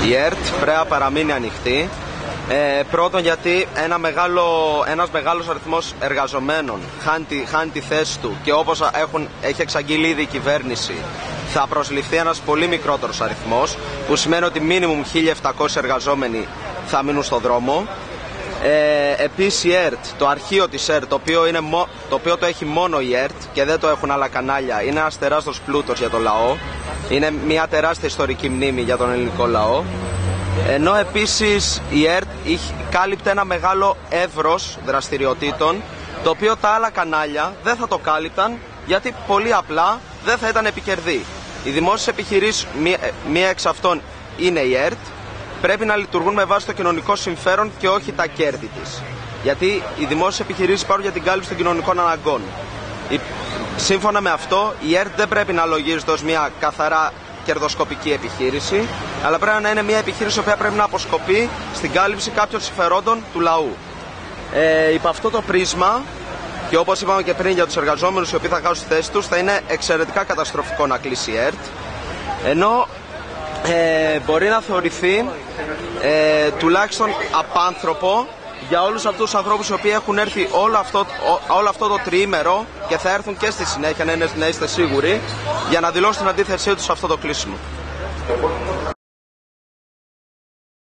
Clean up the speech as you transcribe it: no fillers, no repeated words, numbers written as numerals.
Η ΕΡΤ πρέπει να παραμείνει ανοιχτή. Πρώτον γιατί ένας μεγάλος αριθμός εργαζομένων χάνει τη θέση του και όπως έχει εξαγγείλει ήδη η κυβέρνηση, θα προσληφθεί ένας πολύ μικρότερος αριθμός, που σημαίνει ότι μίνιμουμ 1.700 εργαζόμενοι θα μείνουν στο δρόμο. Επίσης η ΕΡΤ, το αρχείο της ΕΡΤ, το οποίο το έχει μόνο η ΕΡΤ και δεν το έχουν άλλα κανάλια, είναι ένας τεράστιος πλούτος για το λαό. Είναι μια τεράστια ιστορική μνήμη για τον ελληνικό λαό. Ενώ επίσης η ΕΡΤ κάλυπτε ένα μεγάλο εύρος δραστηριοτήτων, το οποίο τα άλλα κανάλια δεν θα το κάλυπταν, γιατί πολύ απλά δεν θα ήταν επικερδή. Οι δημόσιες επιχειρήσεις, μία εξ αυτών είναι η ΕΡΤ, πρέπει να λειτουργούν με βάση το κοινωνικό συμφέρον και όχι τα κέρδη της. Γιατί οι δημόσιες επιχειρήσεις υπάρχουν για την κάλυψη των κοινωνικών αναγκών. Σύμφωνα με αυτό, η ΕΡΤ δεν πρέπει να λογίζεται ως μια καθαρά κερδοσκοπική επιχείρηση, αλλά πρέπει να είναι μια επιχείρηση που πρέπει να αποσκοπεί στην κάλυψη κάποιων συμφερόντων του λαού. Υπό αυτό το πρίσμα, και όπως είπαμε και πριν για τους εργαζόμενους οι οποίοι θα χάσουν τη θέση τους, θα είναι εξαιρετικά καταστροφικό να κλείσει η ΕΡΤ, ενώ μπορεί να θεωρηθεί τουλάχιστον απάνθρωπο για όλους αυτούς τους ανθρώπους οι οποίοι έχουν έρθει όλο αυτό το τριήμερο και θα έρθουν και στη συνέχεια, να είστε σίγουροι, για να δηλώσουν την αντίθεσή τους σε αυτό το κλείσιμο.